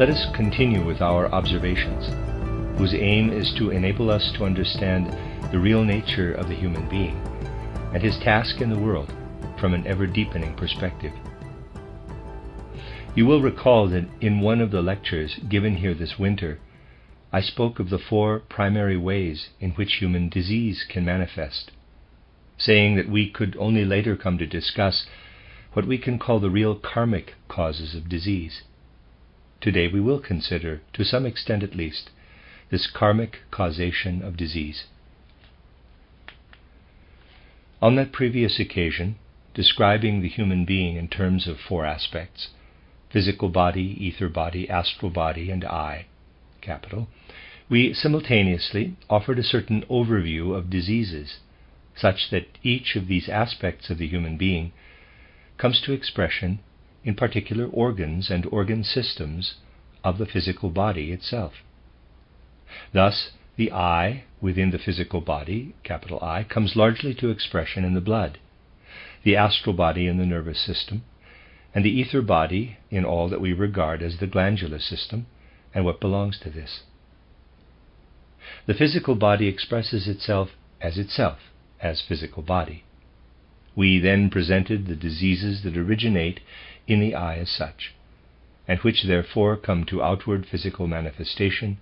Let us continue with our observations, whose aim is to enable us to understand the real nature of the human being and his task in the world from an ever-deepening perspective. You will recall that in one of the lectures given here this winter, I spoke of the 4 primary ways in which human disease can manifest, saying that we could only later come to discuss what we can call the real karmic causes of disease. Today we will consider, to some extent at least, this karmic causation of disease. On that previous occasion, describing the human being in terms of 4 aspects, physical body, ether body, astral body, and I, capital, we simultaneously offered a certain overview of diseases, such that each of these aspects of the human being comes to expression in particular organs and organ systems of the physical body itself. Thus, the I within the physical body, capital I, comes largely to expression in the blood, the astral body in the nervous system, and the ether body in all that we regard as the glandular system and what belongs to this. The physical body expresses itself, as physical body. We then presented the diseases that originate in the I as such, and which therefore come to outward physical manifestation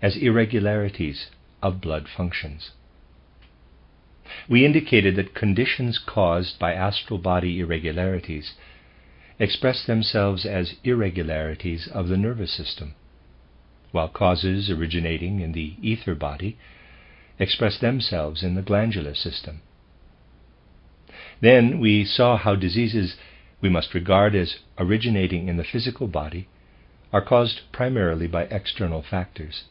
as irregularities of blood functions. We indicated that conditions caused by astral body irregularities express themselves as irregularities of the nervous system, while causes originating in the ether body express themselves in the glandular system. Then we saw how diseases we must regard as originating in the physical body are caused primarily by external factors.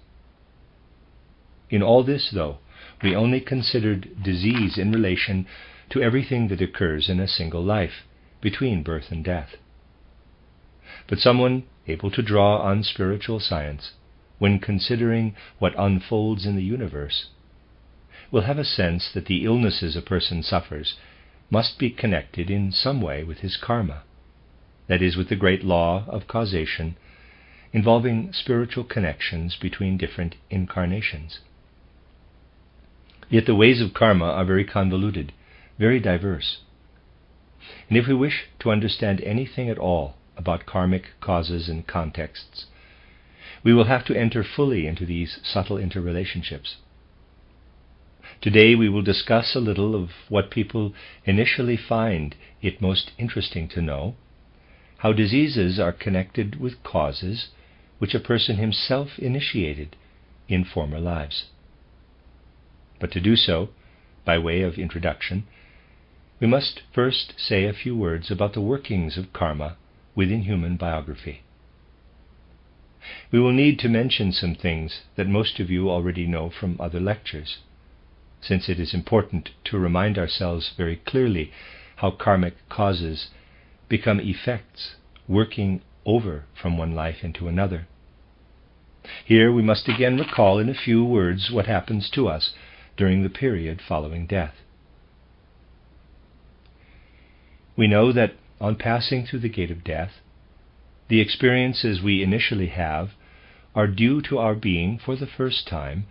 In all this, though, we only considered disease in relation to everything that occurs in a single life, between birth and death. But someone able to draw on spiritual science, when considering what unfolds in the universe, will have a sense that the illnesses a person suffers must be connected in some way with his karma, that is, with the great law of causation involving spiritual connections between different incarnations. Yet the ways of karma are very convoluted, very diverse. And if we wish to understand anything at all about karmic causes and contexts, we will have to enter fully into these subtle interrelationships. Today we will discuss a little of what people initially find it most interesting to know, how diseases are connected with causes which a person himself initiated in former lives. But to do so, by way of introduction, we must first say a few words about the workings of karma within human biography. We will need to mention some things that most of you already know from other lectures, since it is important to remind ourselves very clearly how karmic causes become effects working over from one life into another. Here we must again recall in a few words what happens to us during the period following death. We know that on passing through the gate of death, the experiences we initially have are due to our being, for the first time,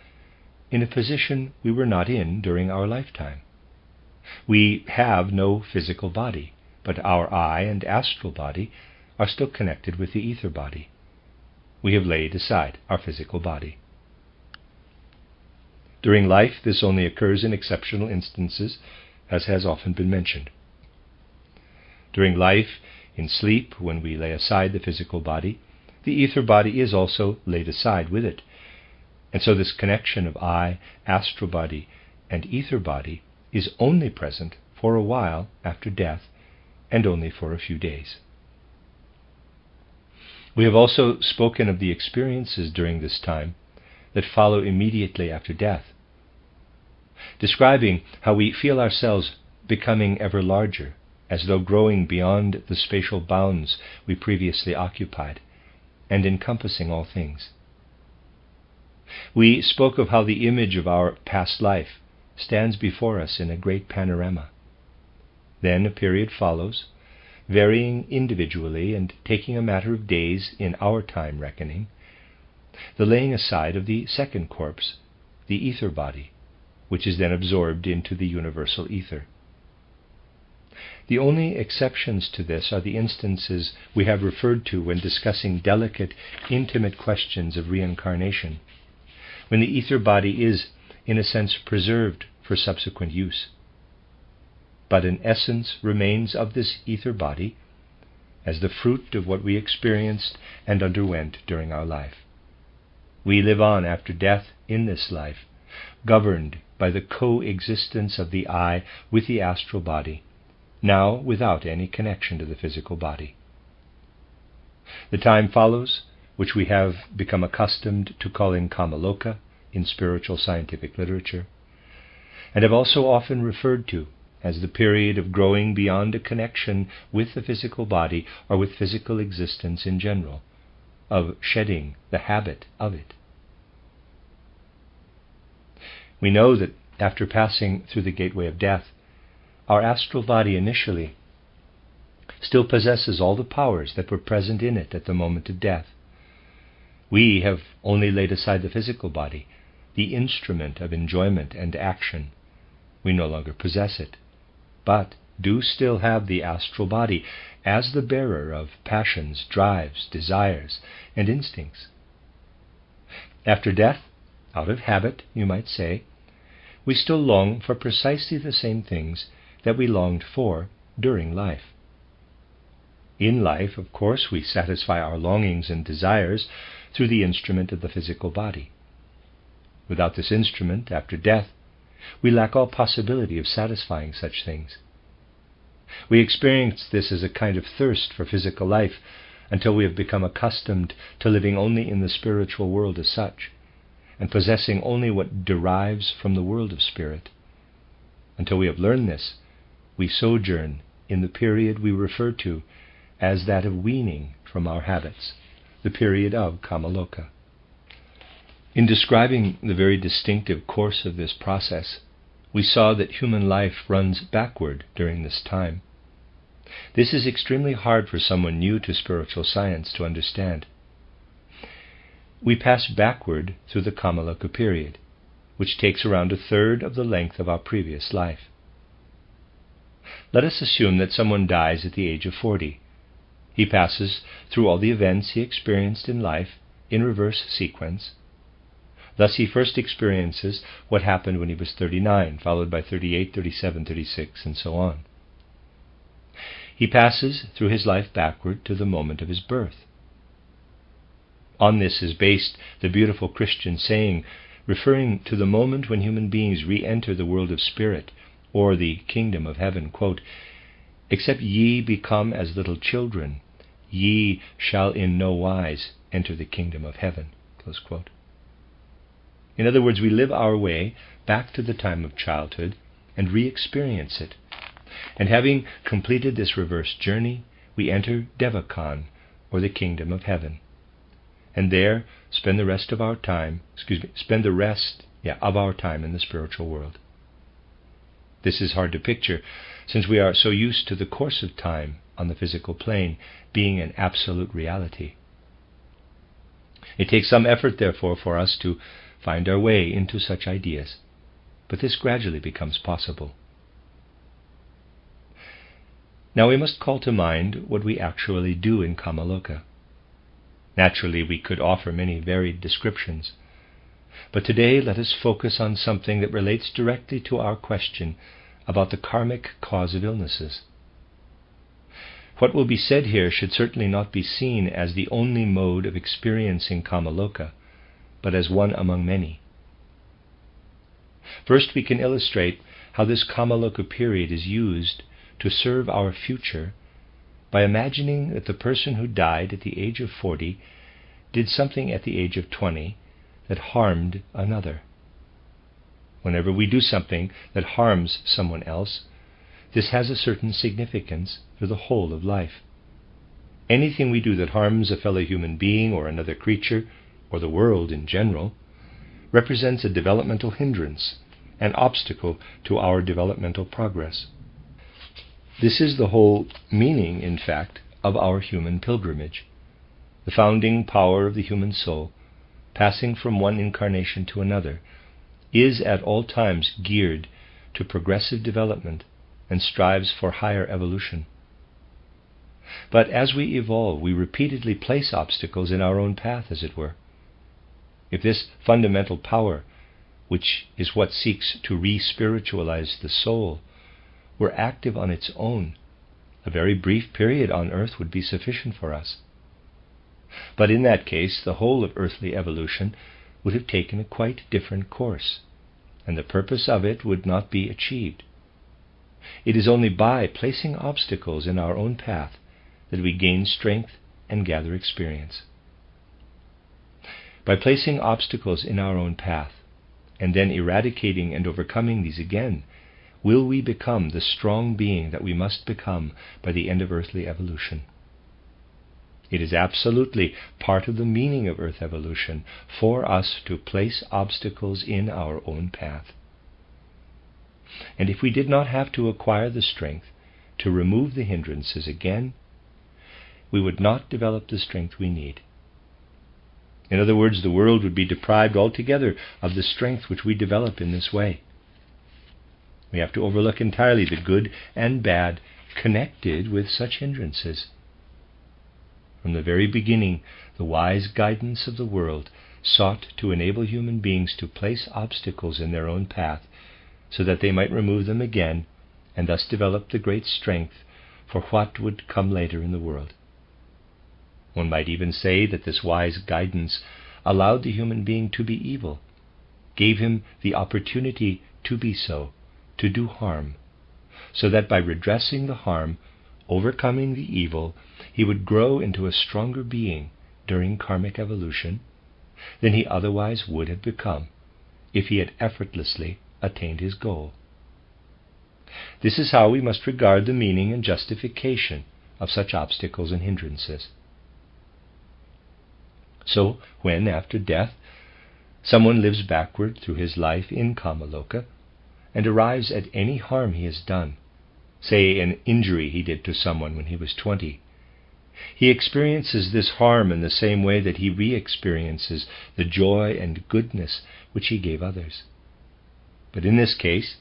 in a position we were not in during our lifetime. We have no physical body, but our I and astral body are still connected with the ether body. We have laid aside our physical body. During life, this only occurs in exceptional instances, as has often been mentioned. During life, in sleep, when we lay aside the physical body, the ether body is also laid aside with it. And so this connection of I, astral body, and ether body is only present for a while after death, and only for a few days. We have also spoken of the experiences during this time that follow immediately after death, describing how we feel ourselves becoming ever larger, as though growing beyond the spatial bounds we previously occupied, and encompassing all things. We spoke of how the image of our past life stands before us in a great panorama. Then a period follows, varying individually and taking a matter of days in our time reckoning, the laying aside of the second corpse, the ether body, which is then absorbed into the universal ether. The only exceptions to this are the instances we have referred to when discussing delicate, intimate questions of reincarnation, when the ether body is, in a sense, preserved for subsequent use. But an essence remains of this ether body as the fruit of what we experienced and underwent during our life. We live on after death in this life, governed by the coexistence of the I with the astral body, now without any connection to the physical body. The time follows, which we have become accustomed to calling Kamaloka in spiritual scientific literature, and have also often referred to as the period of growing beyond a connection with the physical body or with physical existence in general, of shedding the habit of it. We know that after passing through the gateway of death, our astral body initially still possesses all the powers that were present in it at the moment of death. We have only laid aside the physical body, the instrument of enjoyment and action. We no longer possess it, but do still have the astral body as the bearer of passions, drives, desires, and instincts. After death, out of habit, you might say, we still long for precisely the same things that we longed for during life. In life, of course, we satisfy our longings and desires through the instrument of the physical body. Without this instrument, after death, we lack all possibility of satisfying such things. We experience this as a kind of thirst for physical life until we have become accustomed to living only in the spiritual world as such, and possessing only what derives from the world of spirit. Until we have learned this, we sojourn in the period we refer to as that of weaning from our habits, the period of Kamaloka. In describing the very distinctive course of this process, we saw that human life runs backward during this time. This is extremely hard for someone new to spiritual science to understand. We pass backward through the Kamaloka period, which takes around a third of the length of our previous life. Let us assume that someone dies at the age of 40. He passes through all the events he experienced in life in reverse sequence. Thus he first experiences what happened when he was 39, followed by 38, 37, 36, and so on. He passes through his life backward to the moment of his birth. On this is based the beautiful Christian saying, referring to the moment when human beings re-enter the world of spirit, or the kingdom of heaven, quote, "Except ye become as little children, ye shall in no wise enter the kingdom of heaven." Close quote. In other words, we live our way back to the time of childhood and re-experience it. And having completed this reverse journey, we enter Devakan, or the kingdom of heaven, and there spend the rest of our time in the spiritual world. This is hard to picture, since we are so used to the course of time on the physical plane being an absolute reality. It takes some effort, therefore, for us to find our way into such ideas, but this gradually becomes possible. Now we must call to mind what we actually do in Kamaloka. Naturally, we could offer many varied descriptions, but today let us focus on something that relates directly to our question about the karmic cause of illnesses. What will be said here should certainly not be seen as the only mode of experiencing Kamaloka, but as one among many. First, we can illustrate how this Kamaloka period is used to serve our future by imagining that the person who died at the age of 40 did something at the age of 20 that harmed another. Whenever we do something that harms someone else, this has a certain significance for the whole of life. Anything we do that harms a fellow human being or another creature, or the world in general, represents a developmental hindrance, an obstacle to our developmental progress. This is the whole meaning, in fact, of our human pilgrimage. The founding power of the human soul, passing from one incarnation to another, is at all times geared to progressive development and strives for higher evolution. But as we evolve, we repeatedly place obstacles in our own path, as it were. If this fundamental power, which is what seeks to re-spiritualize the soul, were active on its own, a very brief period on earth would be sufficient for us. But in that case, the whole of earthly evolution would have taken a quite different course, and the purpose of it would not be achieved. It is only by placing obstacles in our own path that we gain strength and gather experience. By placing obstacles in our own path, and then eradicating and overcoming these again, will we become the strong being that we must become by the end of earthly evolution. It is absolutely part of the meaning of earth evolution for us to place obstacles in our own path. And if we did not have to acquire the strength to remove the hindrances again, we would not develop the strength we need. In other words, the world would be deprived altogether of the strength which we develop in this way. We have to overlook entirely the good and bad connected with such hindrances. From the very beginning, the wise guidance of the world sought to enable human beings to place obstacles in their own path so that they might remove them again and thus develop the great strength for what would come later in the world. One might even say that this wise guidance allowed the human being to be evil, gave him the opportunity to be so, to do harm, so that by redressing the harm, overcoming the evil, he would grow into a stronger being during karmic evolution than he otherwise would have become if he had effortlessly attained his goal. This is how we must regard the meaning and justification of such obstacles and hindrances. So, when, after death, someone lives backward through his life in Kamaloka and arrives at any harm he has done, say an injury he did to someone when he was 20, he experiences this harm in the same way that he re-experiences the joy and goodness which he gave others. But in this case,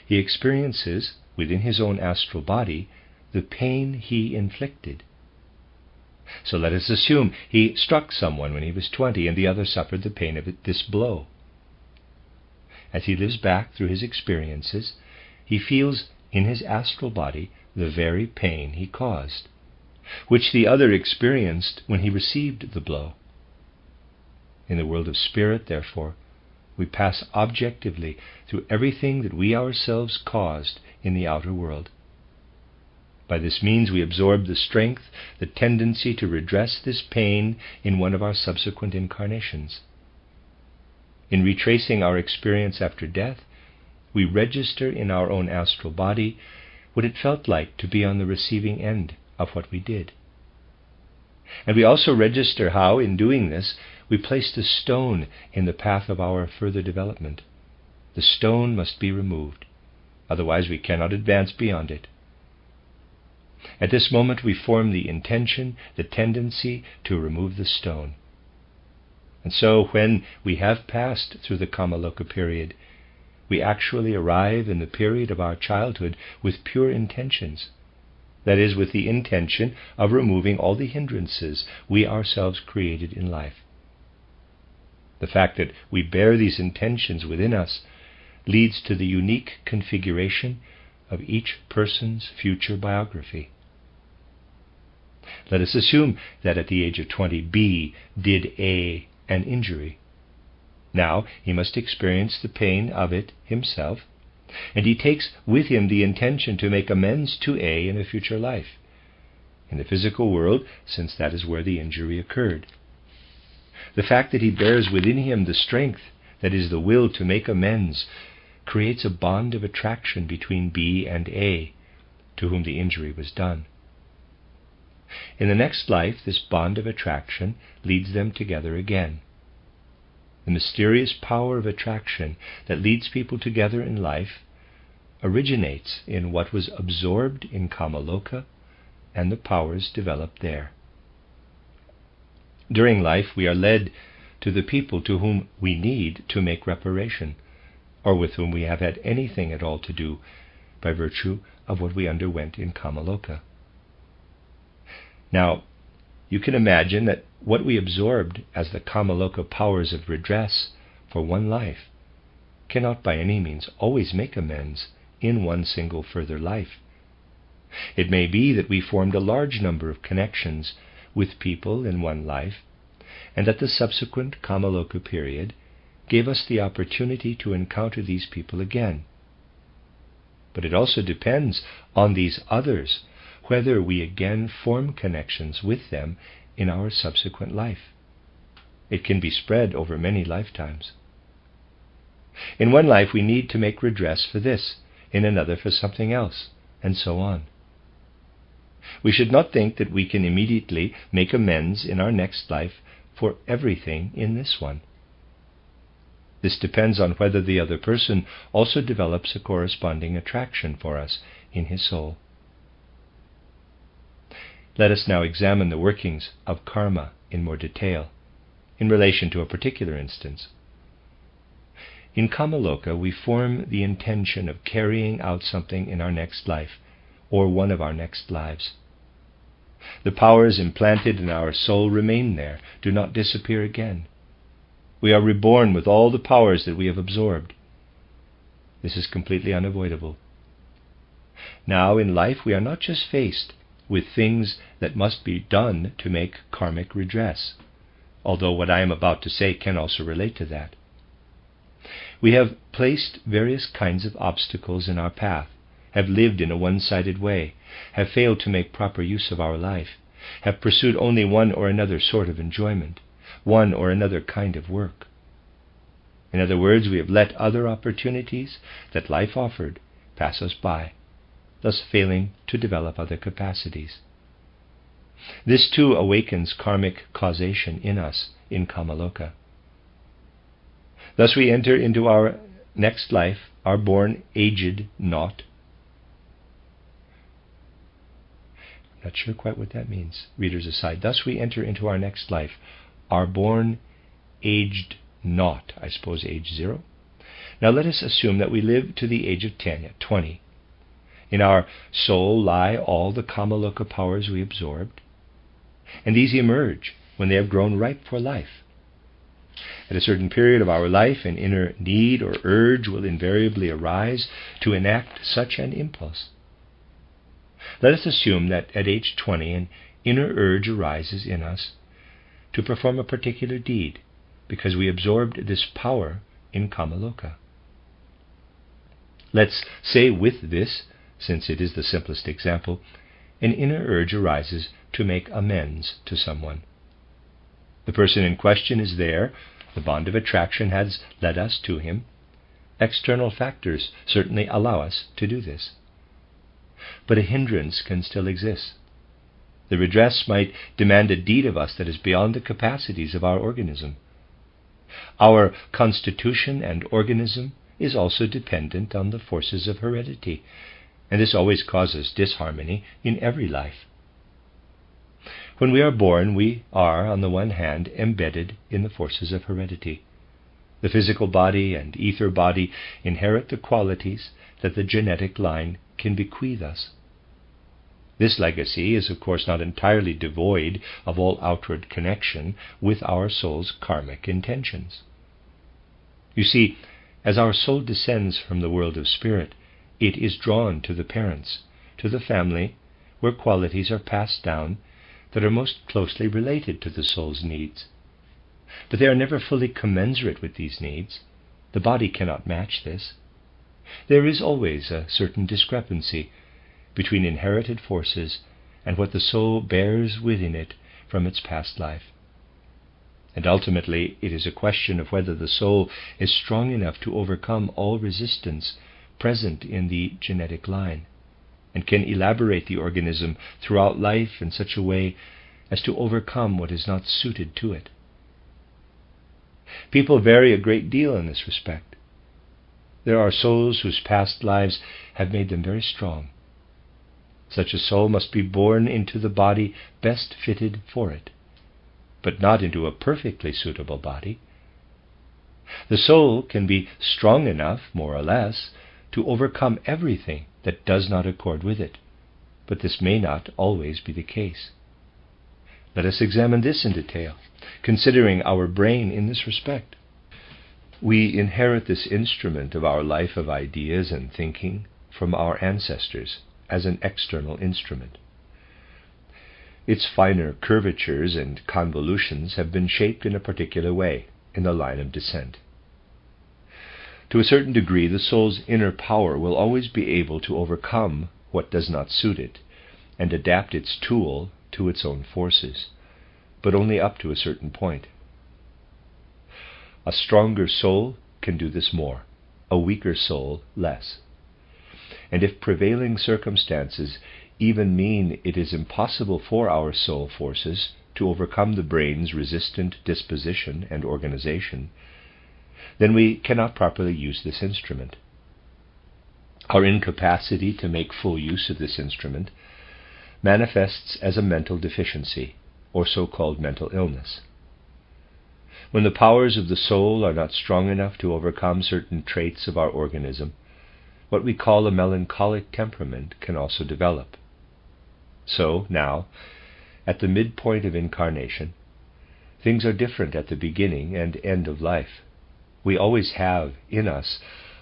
he experiences, within his own astral body, the pain he inflicted. So let us assume he struck someone when he was 20 and the other suffered the pain of this blow. As he lives back through his experiences, he feels in his astral body the very pain he caused, which the other experienced when he received the blow. In the world of spirit, therefore, we pass objectively through everything that we ourselves caused in the outer world. By this means we absorb the strength, the tendency to redress this pain in one of our subsequent incarnations. In retracing our experience after death, we register in our own astral body what it felt like to be on the receiving end of what we did. And we also register how, in doing this, we placed a stone in the path of our further development. The stone must be removed, otherwise we cannot advance beyond it. At this moment we form the intention, the tendency to remove the stone. And so when we have passed through the Kamaloka period, we actually arrive in the period of our childhood with pure intentions. That is, with the intention of removing all the hindrances we ourselves created in life. The fact that we bear these intentions within us leads to the unique configuration of each person's future biography. Let us assume that at the age of 20, B did A an injury. Now he must experience the pain of it himself, and he takes with him the intention to make amends to A in a future life, in the physical world, since that is where the injury occurred. The fact that he bears within him the strength, that is, the will to make amends, creates a bond of attraction between B and A, to whom the injury was done. In the next life, this bond of attraction leads them together again. The mysterious power of attraction that leads people together in life originates in what was absorbed in Kamaloka and the powers developed there. During life, we are led to the people to whom we need to make reparation, or with whom we have had anything at all to do by virtue of what we underwent in Kamaloka. Now, you can imagine that what we absorbed as the Kamaloka powers of redress for one life cannot by any means always make amends in one single further life. It may be that we formed a large number of connections with people in one life, and that the subsequent Kamaloka period gave us the opportunity to encounter these people again. But it also depends on these others whether we again form connections with them in our subsequent life. It can be spread over many lifetimes. In one life we need to make redress for this, in another for something else, and so on. We should not think that we can immediately make amends in our next life for everything in this one. This depends on whether the other person also develops a corresponding attraction for us in his soul. Let us now examine the workings of karma in more detail, in relation to a particular instance. In Kamaloka, we form the intention of carrying out something in our next life, or one of our next lives. The powers implanted in our soul remain there, do not disappear again. We are reborn with all the powers that we have absorbed. This is completely unavoidable. Now, in life, we are not just faced with things that must be done to make karmic redress, although what I am about to say can also relate to that. We have placed various kinds of obstacles in our path, have lived in a one-sided way, have failed to make proper use of our life, have pursued only one or another sort of enjoyment, one or another kind of work. In other words, we have let other opportunities that life offered pass us by, thus failing to develop other capacities. This too awakens karmic causation in us in Kamaloka. Thus we enter into our next life, are born aged not. I'm not sure quite what that means. Readers aside. Thus we enter into our next life, are born aged not. I suppose age 0. Now let us assume that we live to the age of 10, 20. In our soul lie all the Kamaloka powers we absorbed, and these emerge when they have grown ripe for life. At a certain period of our life, an inner need or urge will invariably arise to enact such an impulse. Let us assume that at age 20 an inner urge arises in us to perform a particular deed, because we absorbed this power in Kamaloka. Let's say with this, since it is the simplest example, an inner urge arises to make amends to someone. The person in question is there, the bond of attraction has led us to him. External factors certainly allow us to do this. But a hindrance can still exist. The redress might demand a deed of us that is beyond the capacities of our organism. Our constitution and organism is also dependent on the forces of heredity, and this always causes disharmony in every life. When we are born, we are, on the one hand, embedded in the forces of heredity. The physical body and ether body inherit the qualities that the genetic line can bequeath us. This legacy is, of course, not entirely devoid of all outward connection with our soul's karmic intentions. You see, as our soul descends from the world of spirit, it is drawn to the parents, to the family, where qualities are passed down that are most closely related to the soul's needs. But they are never fully commensurate with these needs. The body cannot match this. There is always a certain discrepancy between inherited forces and what the soul bears within it from its past life. And ultimately it is a question of whether the soul is strong enough to overcome all resistance present in the genetic line, and can elaborate the organism throughout life in such a way as to overcome what is not suited to it. People vary a great deal in this respect. There are souls whose past lives have made them very strong. Such a soul must be born into the body best fitted for it, but not into a perfectly suitable body. The soul can be strong enough, more or less, to overcome everything that does not accord with it, but this may not always be the case. Let us examine this in detail, considering our brain in this respect. We inherit this instrument of our life of ideas and thinking from our ancestors as an external instrument. Its finer curvatures and convolutions have been shaped in a particular way in the line of descent. To a certain degree, the soul's inner power will always be able to overcome what does not suit it and adapt its tool to its own forces, but only up to a certain point. A stronger soul can do this more, a weaker soul less. And if prevailing circumstances even mean it is impossible for our soul forces to overcome the brain's resistant disposition and organization, then we cannot properly use this instrument. Our incapacity to make full use of this instrument manifests as a mental deficiency, or so-called mental illness. When the powers of the soul are not strong enough to overcome certain traits of our organism, what we call a melancholic temperament can also develop. So, now, at the midpoint of incarnation, things are different at the beginning and end of life. We always have in us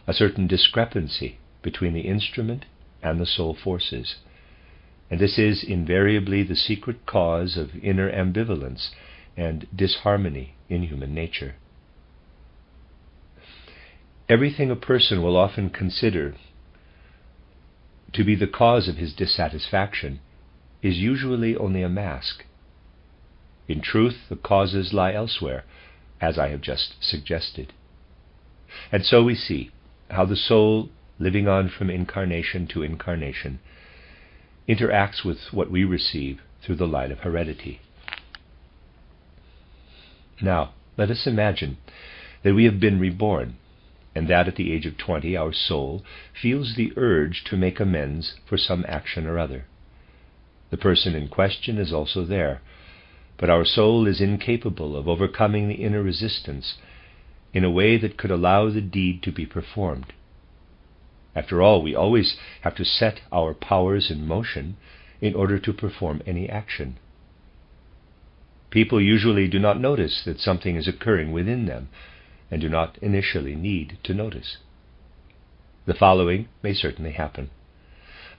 a certain discrepancy between the instrument and the soul forces, and this is invariably the secret cause of inner ambivalence and disharmony in human nature. Everything a person will often consider to be the cause of his dissatisfaction is usually only a mask. In truth, the causes lie elsewhere, as I have just suggested. And so we see how the soul, living on from incarnation to incarnation, interacts with what we receive through the line of heredity. Now, let us imagine that we have been reborn, and that at the age of 20 our soul feels the urge to make amends for some action or other. The person in question is also there, but our soul is incapable of overcoming the inner resistance in a way that could allow the deed to be performed. After all, we always have to set our powers in motion in order to perform any action. People usually do not notice that something is occurring within them, and do not initially need to notice. The following may certainly happen.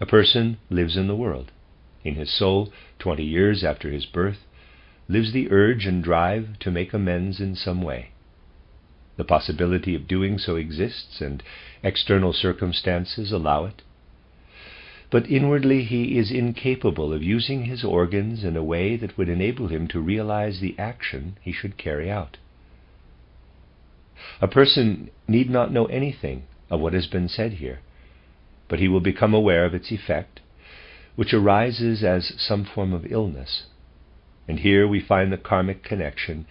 A person lives in the world. In his soul, 20 years after his birth, lives the urge and drive to make amends in some way. The possibility of doing so exists, and external circumstances allow it. But inwardly he is incapable of using his organs in a way that would enable him to realize the action he should carry out. A person need not know anything of what has been said here, but he will become aware of its effect, which arises as some form of illness. And here we find the karmic connection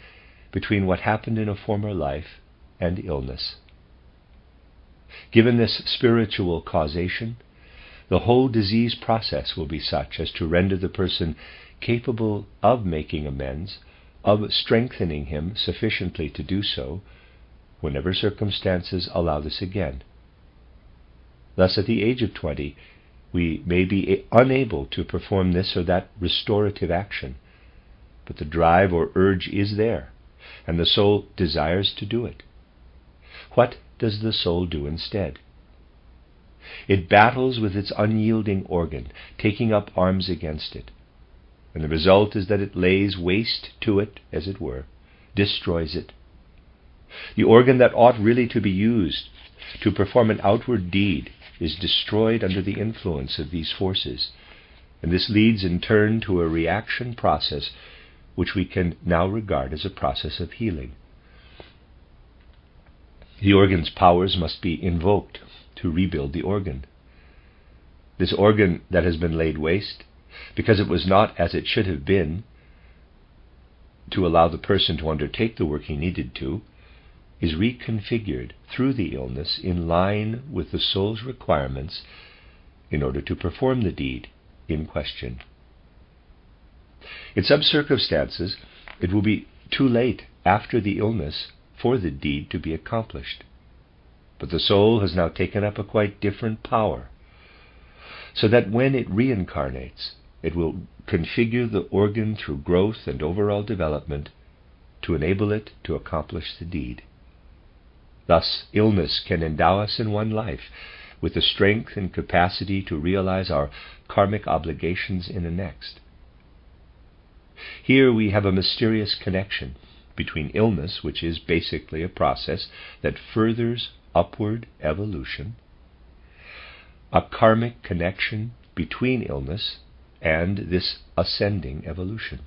between what happened in a former life and illness. Given this spiritual causation, the whole disease process will be such as to render the person capable of making amends, of strengthening him sufficiently to do so, whenever circumstances allow this again. Thus, at the age of 20, we may be unable to perform this or that restorative action, but the drive or urge is there, and the soul desires to do it. What does the soul do instead? It battles with its unyielding organ, taking up arms against it, and the result is that it lays waste to it, as it were, destroys it. The organ that ought really to be used to perform an outward deed is destroyed under the influence of these forces, and this leads in turn to a reaction process which we can now regard as a process of healing. The organ's powers must be invoked to rebuild the organ. This organ that has been laid waste, because it was not as it should have been to allow the person to undertake the work he needed to, is reconfigured through the illness in line with the soul's requirements in order to perform the deed in question. In some circumstances, it will be too late after the illness for the deed to be accomplished. But the soul has now taken up a quite different power, so that when it reincarnates, it will configure the organ through growth and overall development to enable it to accomplish the deed. Thus, illness can endow us in one life with the strength and capacity to realize our karmic obligations in the next. Here we have a mysterious connection between illness, which is basically a process that furthers upward evolution, a karmic connection between illness and this ascending evolution.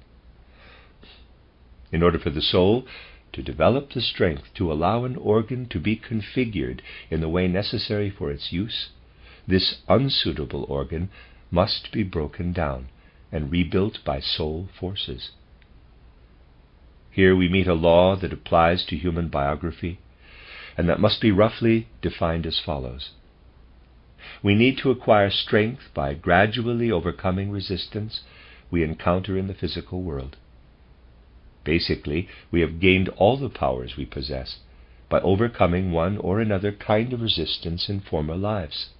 In order for the soul to develop the strength to allow an organ to be configured in the way necessary for its use, this unsuitable organ must be broken down and rebuilt by soul forces. Here we meet a law that applies to human biography, and that must be roughly defined as follows. We need to acquire strength by gradually overcoming resistance we encounter in the physical world. Basically, we have gained all the powers we possess by overcoming one or another kind of resistance in former lives.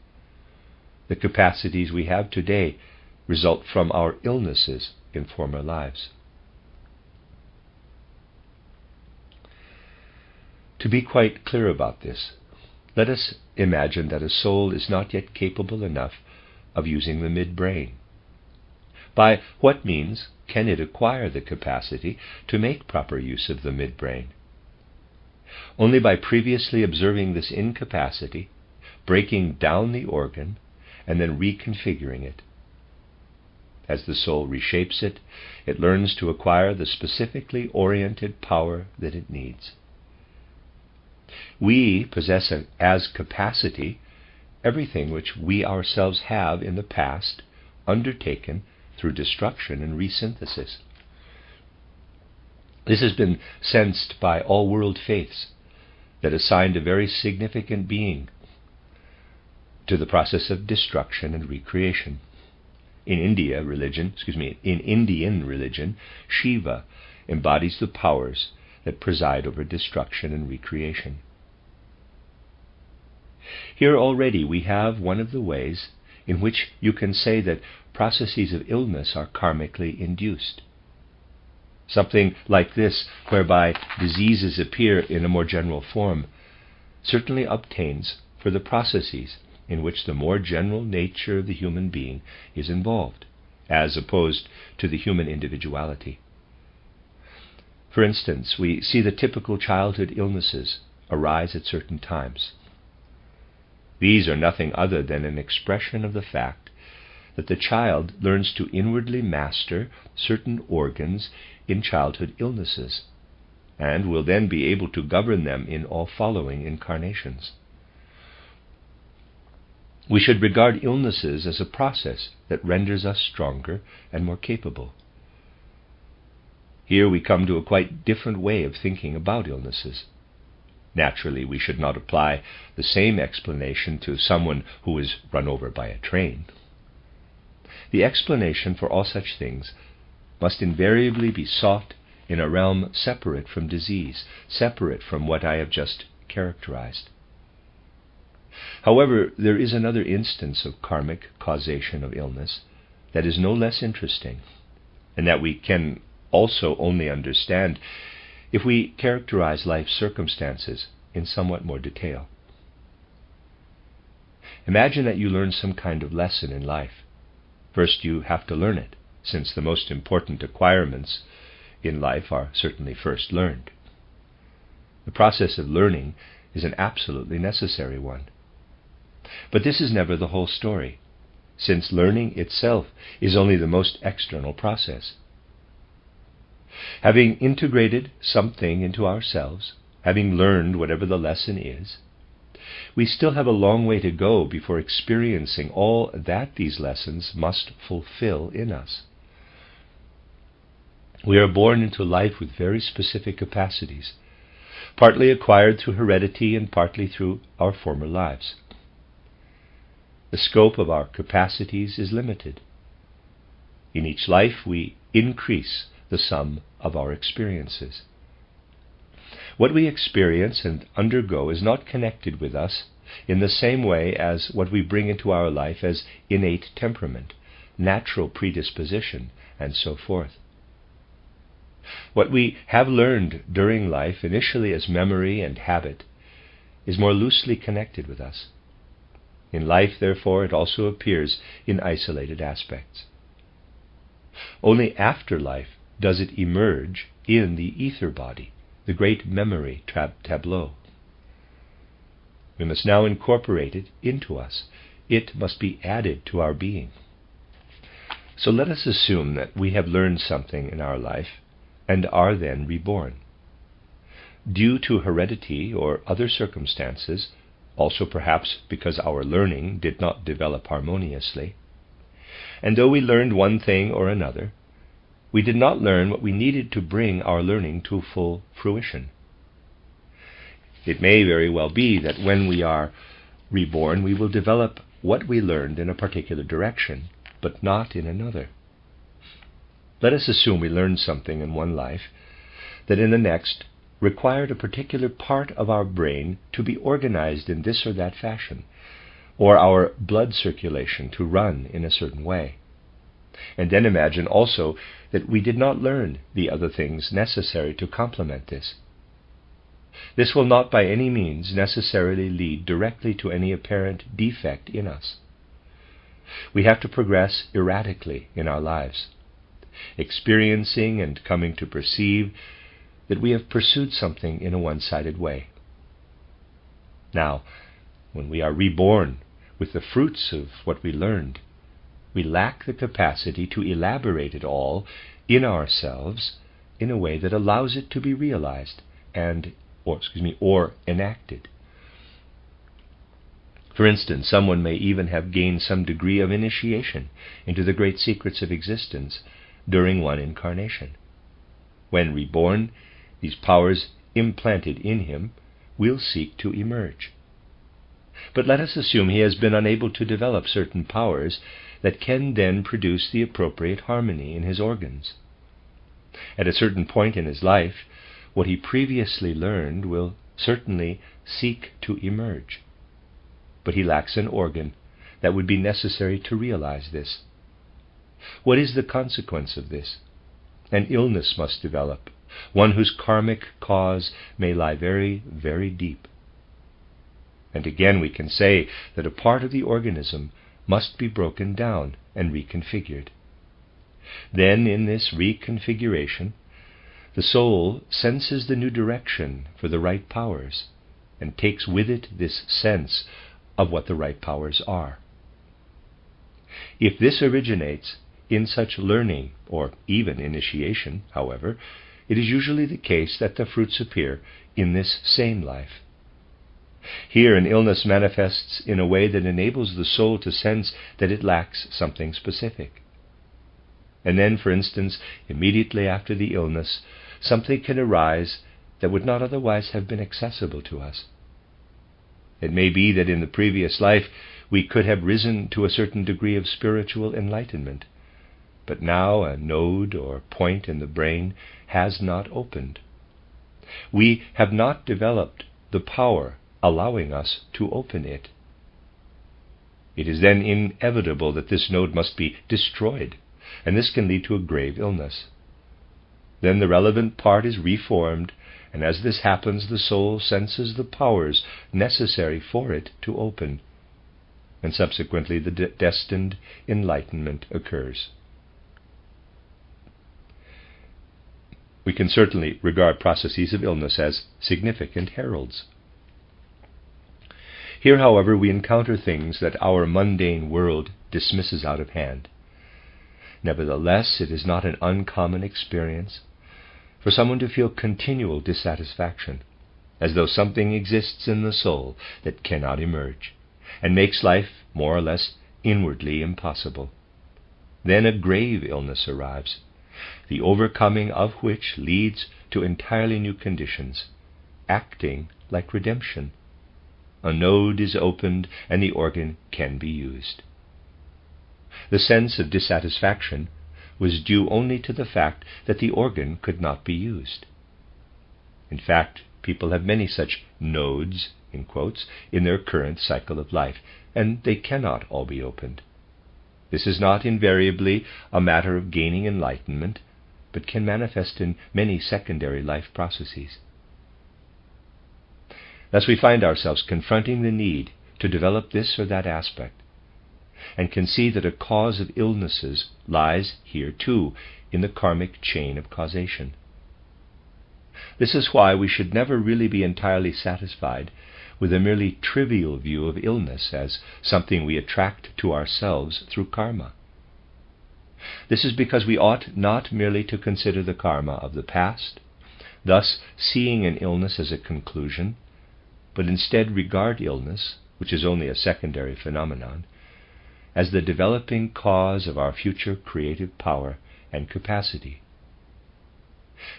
The capacities we have today result from our illnesses in former lives. To be quite clear about this, let us imagine that a soul is not yet capable enough of using the midbrain. By what means can it acquire the capacity to make proper use of the midbrain? Only by previously observing this incapacity, breaking down the organ, and then reconfiguring it. As the soul reshapes it, it learns to acquire the specifically oriented power that it needs. We possess as capacity everything which we ourselves have in the past undertaken through destruction and resynthesis. This has been sensed by all world faiths that assigned a very significant being to the process of destruction and recreation. In Indian religion, Shiva embodies the powers that preside over destruction and recreation. Here already we have one of the ways in which you can say that processes of illness are karmically induced. Something like this, whereby diseases appear in a more general form, certainly obtains for the processes in which the more general nature of the human being is involved, as opposed to the human individuality. For instance, we see the typical childhood illnesses arise at certain times. These are nothing other than an expression of the fact that the child learns to inwardly master certain organs in childhood illnesses, and will then be able to govern them in all following incarnations. We should regard illnesses as a process that renders us stronger and more capable. Here we come to a quite different way of thinking about illnesses. Naturally, we should not apply the same explanation to someone who is run over by a train. The explanation for all such things must invariably be sought in a realm separate from disease, separate from what I have just characterized. However, there is another instance of karmic causation of illness that is no less interesting, and that we can also only understand if we characterize life's circumstances in somewhat more detail. Imagine that you learn some kind of lesson in life. First, you have to learn it, since the most important acquirements in life are certainly first learned. The process of learning is an absolutely necessary one. But this is never the whole story, since learning itself is only the most external process. Having integrated something into ourselves, having learned whatever the lesson is, we still have a long way to go before experiencing all that these lessons must fulfill in us. We are born into life with very specific capacities, partly acquired through heredity and partly through our former lives. The scope of our capacities is limited. In each life we increase the sum of our experiences. What we experience and undergo is not connected with us in the same way as what we bring into our life as innate temperament, natural predisposition, and so forth. What we have learned during life, initially as memory and habit, is more loosely connected with us. In life, therefore, it also appears in isolated aspects. Only after life does it emerge in the ether body, the great memory tableau. We must now incorporate it into us. It must be added to our being. So let us assume that we have learned something in our life and are then reborn. Due to heredity or other circumstances, also perhaps because our learning did not develop harmoniously, and though we learned one thing or another, we did not learn what we needed to bring our learning to full fruition. It may very well be that when we are reborn, we will develop what we learned in a particular direction, but not in another. Let us assume we learned something in one life that in the next required a particular part of our brain to be organized in this or that fashion, or our blood circulation to run in a certain way. And then imagine also that we did not learn the other things necessary to complement this. This will not by any means necessarily lead directly to any apparent defect in us. We have to progress erratically in our lives, experiencing and coming to perceive that we have pursued something in a one-sided way. Now, when we are reborn with the fruits of what we learned, we lack the capacity to elaborate it all in ourselves in a way that allows it to be realized or enacted. For instance, someone may even have gained some degree of initiation into the great secrets of existence during one incarnation. When reborn, these powers implanted in him will seek to emerge. But let us assume he has been unable to develop certain powers that can then produce the appropriate harmony in his organs. At a certain point in his life, what he previously learned will certainly seek to emerge. But he lacks an organ that would be necessary to realize this. What is the consequence of this? An illness must develop, one whose karmic cause may lie very, very deep. And again we can say that a part of the organism must be broken down and reconfigured. Then in this reconfiguration, the soul senses the new direction for the right powers and takes with it this sense of what the right powers are. If this originates in such learning or even initiation, however, it is usually the case that the fruits appear in this same life. Here an illness manifests in a way that enables the soul to sense that it lacks something specific. And then, for instance, immediately after the illness, something can arise that would not otherwise have been accessible to us. It may be that in the previous life we could have risen to a certain degree of spiritual enlightenment, but now a node or point in the brain has not opened. We have not developed the power allowing us to open it. It is then inevitable that this node must be destroyed, and this can lead to a grave illness. Then the relevant part is reformed, and as this happens, the soul senses the powers necessary for it to open, and subsequently the destined enlightenment occurs. We can certainly regard processes of illness as significant heralds. Here, however, we encounter things that our mundane world dismisses out of hand. Nevertheless, it is not an uncommon experience for someone to feel continual dissatisfaction, as though something exists in the soul that cannot emerge, and makes life more or less inwardly impossible. Then a grave illness arrives, the overcoming of which leads to entirely new conditions, acting like redemption. A node is opened and the organ can be used. The sense of dissatisfaction was due only to the fact that the organ could not be used. In fact, people have many such nodes, in quotes, in their current cycle of life, and they cannot all be opened. This is not invariably a matter of gaining enlightenment, but can manifest in many secondary life processes. Thus we find ourselves confronting the need to develop this or that aspect, and can see that a cause of illnesses lies here too, in the karmic chain of causation. This is why we should never really be entirely satisfied with a merely trivial view of illness as something we attract to ourselves through karma. This is because we ought not merely to consider the karma of the past, thus seeing an illness as a conclusion, but instead regard illness, which is only a secondary phenomenon, as the developing cause of our future creative power and capacity.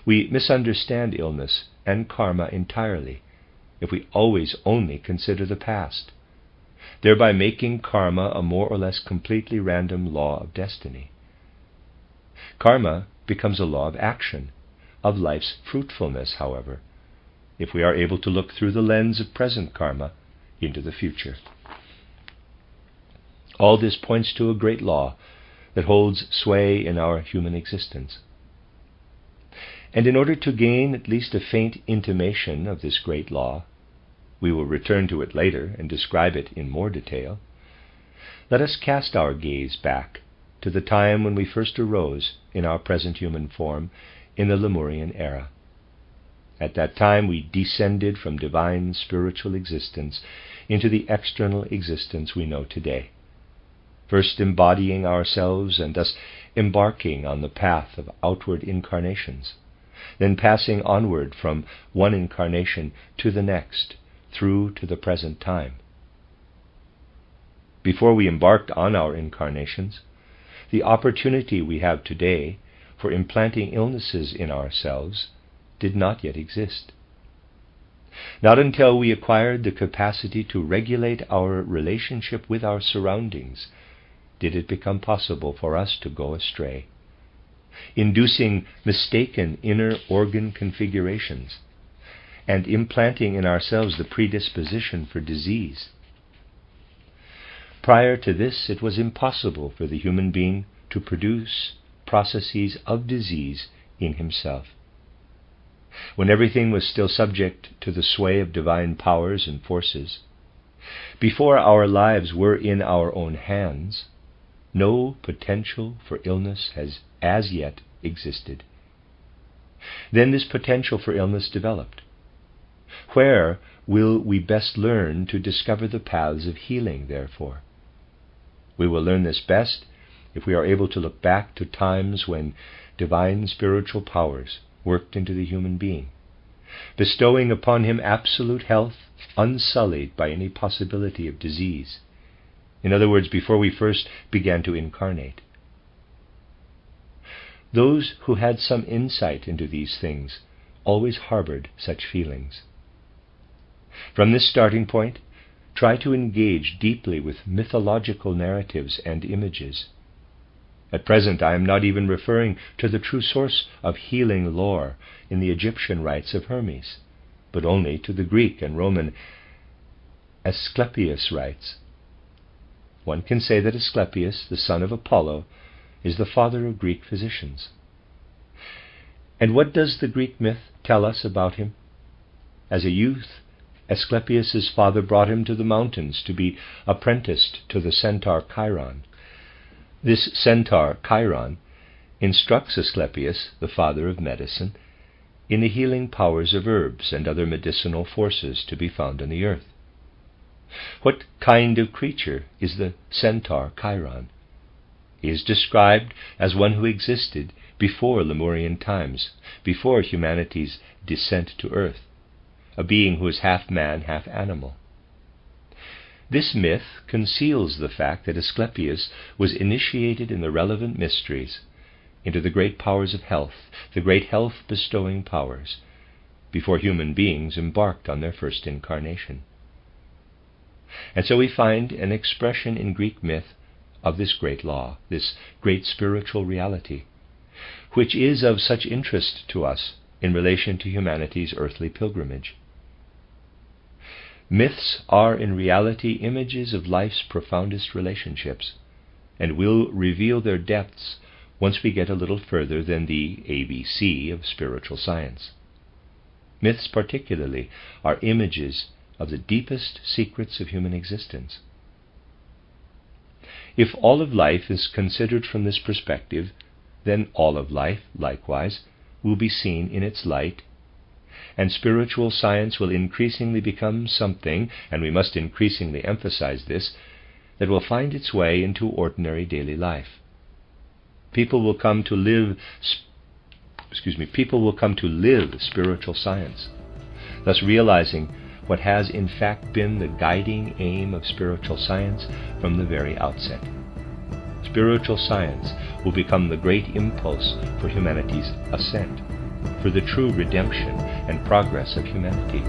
We misunderstand illness and karma entirely if we always only consider the past, thereby making karma a more or less completely random law of destiny. Karma becomes a law of action, of life's fruitfulness, however, if we are able to look through the lens of present karma into the future. All this points to a great law that holds sway in our human existence. And in order to gain at least a faint intimation of this great law, we will return to it later and describe it in more detail, let us cast our gaze back to the time when we first arose in our present human form in the Lemurian era. At that time we descended from divine spiritual existence into the external existence we know today, first embodying ourselves and thus embarking on the path of outward incarnations, then passing onward from one incarnation to the next, through to the present time. Before we embarked on our incarnations, the opportunity we have today for implanting illnesses in ourselves did not yet exist. Not until we acquired the capacity to regulate our relationship with our surroundings did it become possible for us to go astray, inducing mistaken inner organ configurations and implanting in ourselves the predisposition for disease. Prior to this, it was impossible for the human being to produce processes of disease in himself. When everything was still subject to the sway of divine powers and forces, before our lives were in our own hands, no potential for illness has as yet existed. Then this potential for illness developed. Where will we best learn to discover the paths of healing, therefore? We will learn this best if we are able to look back to times when divine spiritual powers worked into the human being, bestowing upon him absolute health unsullied by any possibility of disease. In other words, before we first began to incarnate. Those who had some insight into these things always harbored such feelings. From this starting point, try to engage deeply with mythological narratives and images. At present, I am not even referring to the true source of healing lore in the Egyptian rites of Hermes, but only to the Greek and Roman Asclepius rites. One can say that Asclepius, the son of Apollo, is the father of Greek physicians. And what does the Greek myth tell us about him? As a youth, Asclepius' father brought him to the mountains to be apprenticed to the centaur Chiron. This centaur Chiron instructs Asclepius, the father of medicine, in the healing powers of herbs and other medicinal forces to be found on the earth. What kind of creature is the centaur Chiron? He is described as one who existed before Lemurian times, before humanity's descent to earth, a being who is half man, half animal. This myth conceals the fact that Asclepius was initiated in the relevant mysteries into the great powers of health, the great health-bestowing powers, before human beings embarked on their first incarnation. And so we find an expression in Greek myth of this great law, this great spiritual reality, which is of such interest to us in relation to humanity's earthly pilgrimage. Myths are in reality images of life's profoundest relationships, and will reveal their depths once we get a little further than the ABC of spiritual science. Myths particularly are images of the deepest secrets of human existence. If all of life is considered from this perspective, then all of life, likewise, will be seen in its light, and spiritual science will increasingly become something, and we must increasingly emphasize this, that will find its way into ordinary daily life. People will come to live spiritual science, thus realizing what has in fact been the guiding aim of spiritual science from the very outset. Spiritual science will become the great impulse for humanity's ascent, for the true redemption and progress of humanity.